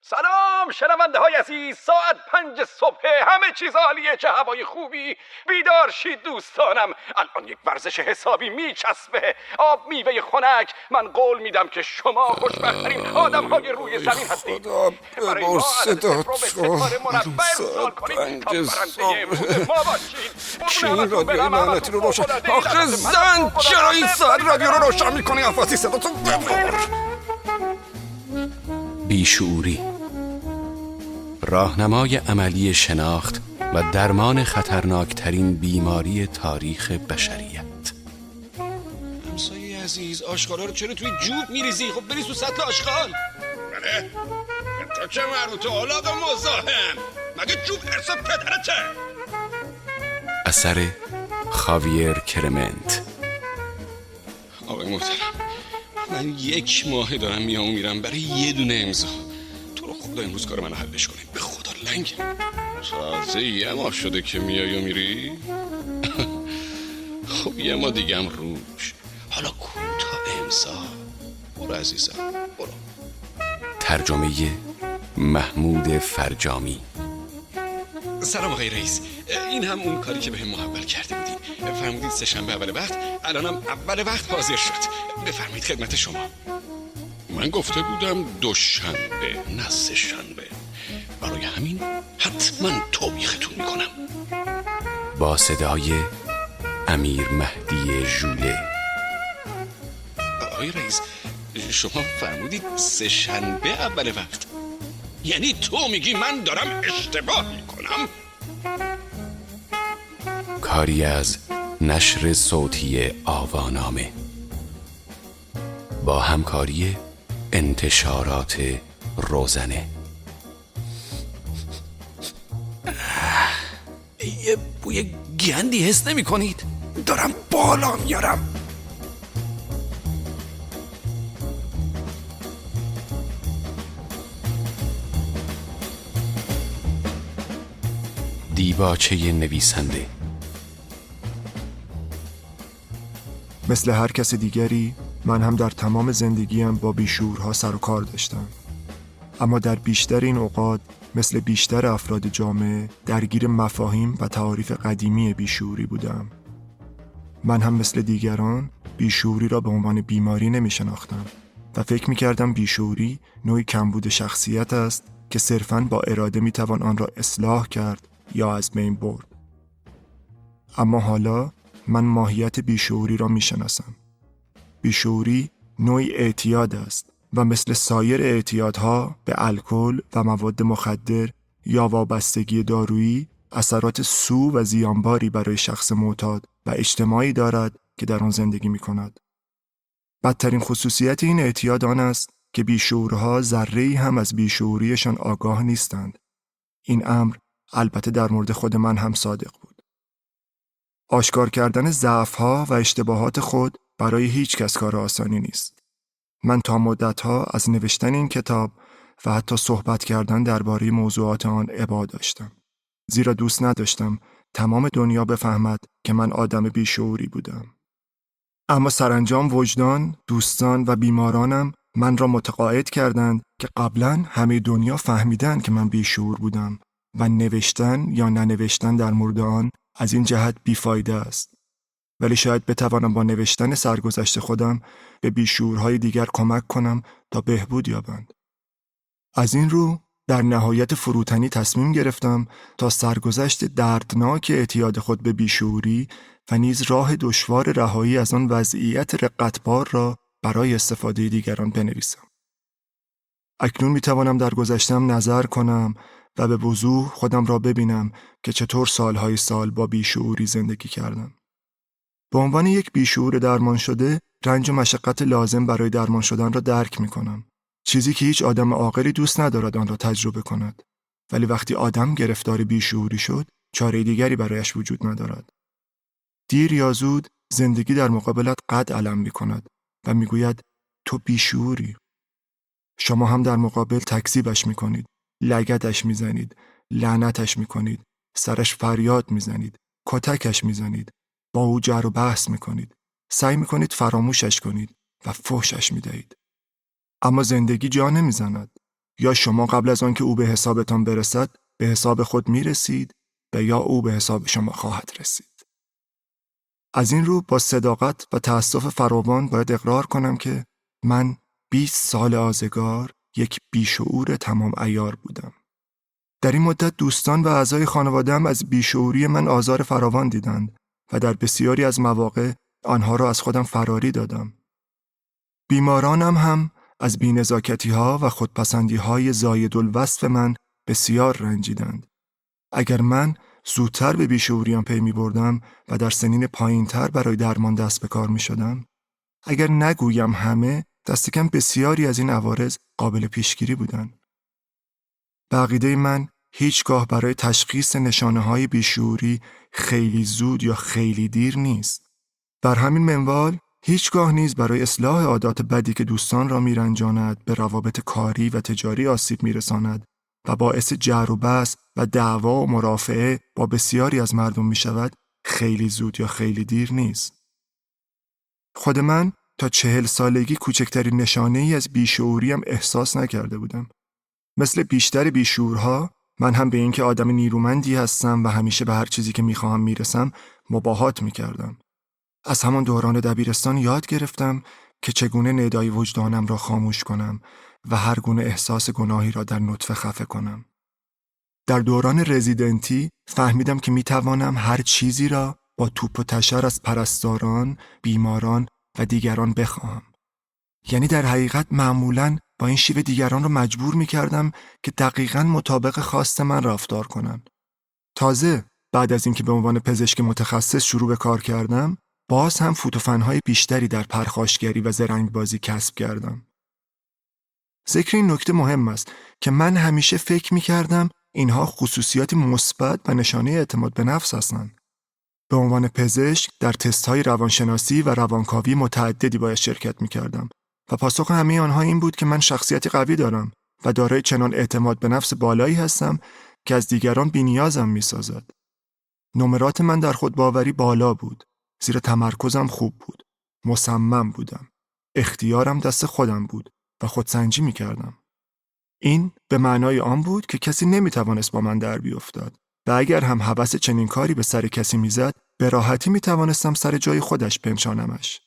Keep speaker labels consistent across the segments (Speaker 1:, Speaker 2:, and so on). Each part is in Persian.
Speaker 1: سلام شنونده های عزیز، ساعت 5 صبح، همه چیز عالیه، چه هوای خوبی. بیدار شید دوستانم، الان یک ورزش حسابی میچسبه. آب میوه خنک، من قول میدم که شما خوشبخت‌ترین آدم های روی زمین هستید. برای ما عدد صفر رو به ستاره مربع ارسال کنید تا برنده امروز ما باشید.
Speaker 2: چی این رادیوی لعنتی رو روشن؟ آخه زن چرا این ساعت رادیو رو روشن میکنی؟ افاسی صداتو ببر.
Speaker 3: بیشعوری، راهنمای عملی شناخت و درمان خطرناکترین بیماری تاریخ بشریت.
Speaker 2: همسایه عزیز، آشغالا رو چرا توی جوب میریزی؟ خب بریز تو سطل آشغال. بله؟ تو چه مربوطه اولاغ مزاحم؟ مگه جوب ارث پدرته؟
Speaker 3: اثر خاویر کرمنت.
Speaker 2: آقای محترم، من 1 ماه دارم میام و میرم برای یه دونه امضا. تو رو خدا امروز کار منو حلش کنیم، به خدا لنگ. تازه 1 ماه شده که میای و میری؟ خب 1 ماه دیگه هم روش. حالا کوتاه امضا. برو عزیزم، برو.
Speaker 3: ترجمه محمود فرجامی.
Speaker 2: سلام آقای رئیس، این هم اون کاری که بهم محول کرده بودین. فرمودید 3 شنبه اول وقت، الانم اول وقت حاضر شد. بفرمایید خدمت شما. من گفته بودم 2 شنبه نه 3 شنبه. برای همین حتما توبیختون میکنم.
Speaker 3: با صدای امیر مهدی ژوله.
Speaker 2: آقای رئیس، شما فرمودید 3 شنبه اول وقت، یعنی تو میگی من دارم اشتباه میکنم؟
Speaker 3: کاری از نشر صوتی آوانامه با همکاری انتشارات روزنه.
Speaker 2: یه بوی گندی حس نمی کنید؟ دارم بالا میارم.
Speaker 3: دیباچه نویسنده.
Speaker 4: مثل هر کس دیگری من هم در تمام زندگیم با بیشعورها سر و کار داشتم، اما در بیشتر این اوقات مثل بیشتر افراد جامعه درگیر مفاهیم و تعاریف قدیمی بیشعوری بودم. من هم مثل دیگران بیشعوری را به عنوان بیماری نمی شناختم و فکر می کردم بیشعوری نوعی کمبود شخصیت است که صرفاً با اراده می توان آن را اصلاح کرد یا از بین برد. اما حالا من ماهیت بیشعوری را می شناسم. بیشعوری نوعی اعتیاد است و مثل سایر اعتیادها به الکل و مواد مخدر یا وابستگی دارویی اثرات سو و زیانباری برای شخص معتاد و اجتماعی دارد که در آن زندگی می کند. بدترین خصوصیت این اعتیاد آن است که بیشعورها ذره‌ای هم از بیشعوریشان آگاه نیستند. این امر البته در مورد خود من هم صادق بود. آشکار کردن ضعف‌ها و اشتباهات خود برای هیچ کس کار آسانی نیست. من تا مدت‌ها از نوشتن این کتاب و حتی صحبت کردن درباره موضوعات آن ابا داشتم. زیرا دوست نداشتم تمام دنیا بفهمد که من آدم بیشعوری بودم. اما سرانجام وجدان، دوستان و بیمارانم من را متقاعد کردند که قبلاً همه دنیا فهمیدن که من بیشعور بودم و نوشتن یا ننوشتن در مورد آن از این جهت بیفایده است. ولی شاید بتوانم با نوشتن سرگذشت خودم به بیشعورهای دیگر کمک کنم تا بهبود یابند. از این رو در نهایت فروتنی تصمیم گرفتم تا سرگذشت دردناک اعتیاد خود به بیشعوری و نیز راه دشوار رهایی از آن وضعیت رقتبار را برای استفاده دیگران بنویسم. اکنون میتوانم در گذشتم نظر کنم و به وضوح خودم را ببینم که چطور سالهای سال با بیشعوری زندگی کردم. به عنوان یک بیشعور درمان شده، رنج و مشقت لازم برای درمان شدن را درک می‌کنم. چیزی که هیچ آدم عاقلی دوست ندارد آن را تجربه کند. ولی وقتی آدم گرفتار بیشعوری شد، چاره دیگری برایش وجود ندارد. دیر یا زود زندگی در مقابلت قد علم می‌کند و می‌گوید تو بیشعوری. شما هم در مقابل تکذیبش می‌کنید، لگدش می‌زنید، لعنتش می‌کنید، سرش فریاد می‌زنید، کتکش می‌زنید. با او جر و بحث میکنید. سعی میکنید فراموشش کنید و فحشش میدهید. اما زندگی جا نمیزند. یا شما قبل از آن که او به حسابتان برسد به حساب خود میرسید و یا او به حساب شما خواهد رسید. از این رو با صداقت و تأسف فراوان باید اقرار کنم که من 20 سال آزگار یک بیشعور تمام عیار بودم. در این مدت دوستان و اعضای خانواده‌ام از بیشعوری من آزار فراوان دیدند و در بسیاری از مواقع آنها را از خودم فراری دادم. بیمارانم هم از بی‌نزاکتی‌ها و خودپسندی‌های زایدالوصف من بسیار رنجیدند. اگر من زودتر به بیشعوریم پی می‌بردم و در سنین پایین‌تر برای درمان دست به کار می‌شدم، اگر نگویم همه، دست کم بسیاری از این عوارض قابل پیشگیری بودند. به عقیده من هیچگاه برای تشخیص نشانه‌های بیشعوری خیلی زود یا خیلی دیر نیست. بر همین منوال هیچگاه نیز برای اصلاح عادات بدی که دوستان را میرنجاند، به روابط کاری و تجاری آسیب میرساند و باعث جر و بحث و دعوا و مرافعه با بسیاری از مردم میشود، خیلی زود یا خیلی دیر نیست. خود من تا 40 سالگی کوچکترین نشانه‌ای از بیشعوریم احساس نکرده بودم. مثل بیشتر بیشعورها، من هم به اینکه آدم نیرومندی هستم و همیشه به هر چیزی که میخواهم میرسم مباهات میکردم. از همان دوران دبیرستان یاد گرفتم که چگونه ندای وجدانم را خاموش کنم و هر گونه احساس گناهی را در نطفه خفه کنم. در دوران رزیدنتی فهمیدم که میتوانم هر چیزی را با توپ و تشر از پرستاران، بیماران و دیگران بخواهم. یعنی در حقیقت معمولاً با این شیوه دیگران را مجبور می‌کردم که دقیقاً مطابق خواست من رفتار کنند. تازه بعد از اینکه به عنوان پزشک متخصص شروع به کار کردم، باز هم فوت و فن‌های بیشتری در پرخاشگری و زرنگبازی کسب کردم. ذکر این نکته مهم است که من همیشه فکر می‌کردم اینها خصوصیاتی مثبت و نشانه اعتماد به نفس هستند. به عنوان پزشک در تست‌های روانشناسی و روانکاوی متعددی باید شرکت می‌کردم و پاسخ همه آنها این بود که من شخصیتی قوی دارم و دارای چنان اعتماد به نفس بالایی هستم که از دیگران بی‌نیازم می‌سازد. نمرات من در خودباوری بالا بود، زیرا تمرکزم خوب بود، مصمم بودم، اختیارم دست خودم بود و خودسنجی می‌کردم. این به معنای آن بود که کسی نمی‌توانست با من در بیفتد و اگر هم هوس چنین کاری به سر کسی می‌زد، به راحتی می‌توانستم سر جای خودش بنشانمش.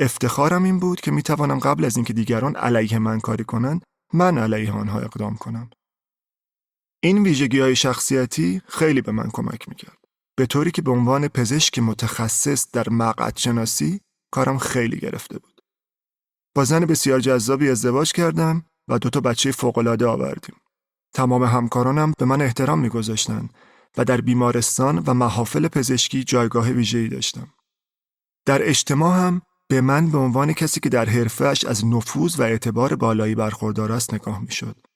Speaker 4: افتخارم این بود که می‌توانم قبل از اینکه دیگران علیه من کاری کنند، من علیه آنها اقدام کنم. این ویژگی‌های شخصیتی خیلی به من کمک می‌کرد. به طوری که به عنوان پزشک متخصص در مقعد شناسی کارم خیلی گرفته بود. با زن بسیار جذابی ازدواج کردم و 2 بچه فوق‌العاده آوردیم. تمام همکارانم به من احترام می‌گذاشتند و در بیمارستان و محافل پزشکی جایگاه ویژه‌ای داشتم. در اجتماع هم به من به عنوان کسی که در حرفه‌اش از نفوذ و اعتبار بالایی برخوردار است نگاه می‌شد.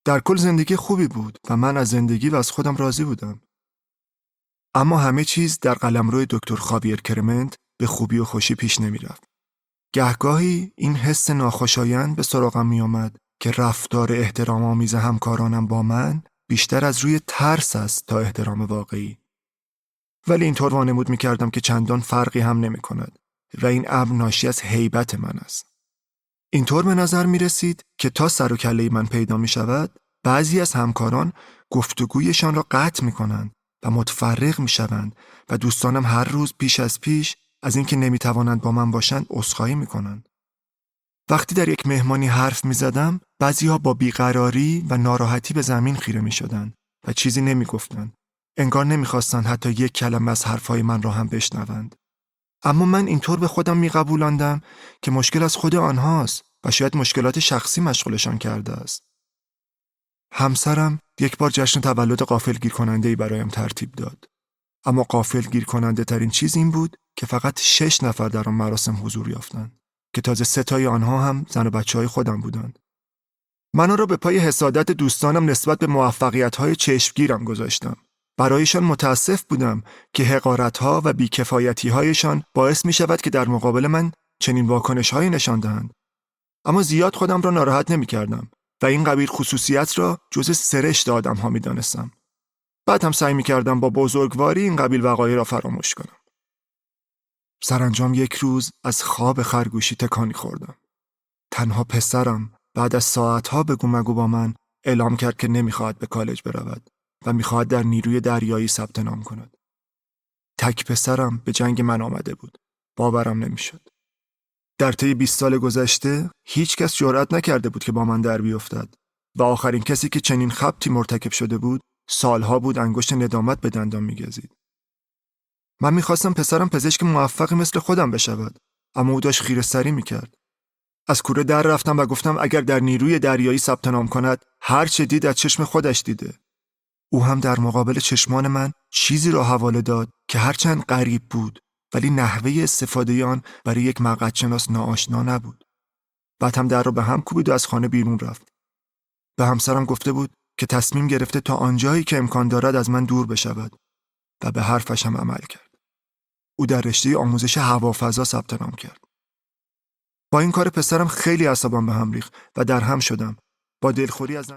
Speaker 4: در کل زندگی خوبی بود و من از زندگی و از خودم راضی بودم. اما همه چیز در قلمرو دکتر خاویر کرمنت به خوبی و خوشی پیش نمی‌رفت. گهگاهی این حس ناخوشایند به سراغم می‌آمد که رفتار احترام‌آمیز همکارانم با من بیشتر از روی ترس است تا احترام واقعی. ولی اینطور وانمود می‌کردم که چندان فرقی هم نمی‌کند و این امر ناشی از هیبت من است. اینطور به نظر می‌رسید که تا سر و کله من پیدا می‌شود، بعضی از همکاران گفتگویشان را قطع می‌کنند و متفرق می‌شوند و دوستانم هر روز پیش از پیش از اینکه نمی‌توانند با من باشند عذرخواهی می‌کنند. وقتی در یک مهمانی حرف می‌زدم، بعضی‌ها با بیقراری و ناراحتی به زمین خیره می‌شدند و چیزی نمی‌گفتند. انگار نمی‌خواستند حتی یک کلمه از حرف‌های من را هم بشنوند. اما من اینطور به خودم می‌قبولاندم که مشکل از خود آنهاست و شاید مشکلات شخصی مشغولشان کرده است. همسرم یک بار جشن تولد غافلگیر کننده‌ای برایم ترتیب داد. اما غافلگیر کننده ترین چیز این بود که فقط 6 نفر در آن مراسم حضور یافتند که تازه 3 تای آنها هم زن و بچه‌های خودم بودند. من آن را به پای حسادت دوستانم نسبت به موفقیت‌های چشمگیرم گذاشتم. برایشان متاسف بودم که حقارت‌ها و بی‌کفایتی‌هایشان باعث می‌شود که در مقابل من چنین واکنش‌هایی نشان دهند. اما زیاد خودم را ناراحت نمی‌کردم و این قبیل خصوصیت را جز سرشت آدم‌ها می‌دانستم. بعد هم سعی می‌کردم با بزرگواری این قبیل وقایع را فراموش کنم. سرانجام یک روز از خواب خرگوشی تکانی خوردم. تنها پسرم بعد از ساعت‌ها بگو مگو با من اعلام کرد که نمیخواهد به کالج برود و میخواهد در نیروی دریایی ثبت نام کند. تک پسرم به جنگ من آمده بود. باورم نمیشد. در طی 20 سال گذشته هیچ کس جرأت نکرده بود که با من در بیفتد و آخرین کسی که چنین خبطی مرتکب شده بود سالها بود انگشت ندامت به دندان میگزید. من میخواستم پسرم پزشک موفقی مثل خودم بشود، اما او داشت خیره‌سری میکرد. از کوره در رفتم و گفتم اگر در نیروی دریایی ثبت نام کند هر چه دید از چشم خودش دیده. او هم در مقابل چشمان من چیزی را حواله داد که هرچند غریب بود ولی نحوه استفاده آن برای یک مقعدشناس ناآشنا نبود. بعد هم در را به هم کوبید و از خانه بیرون رفت. به همسرم گفته بود که تصمیم گرفته تا آنجایی که امکان دارد از من دور بشود و به حرفش هم عمل کرد. او در رشته آموزش هوافضا ثبت نام کرد. با این کار پسرم خیلی اعصابم به هم ریخت و در هم شدم. با دلخوری از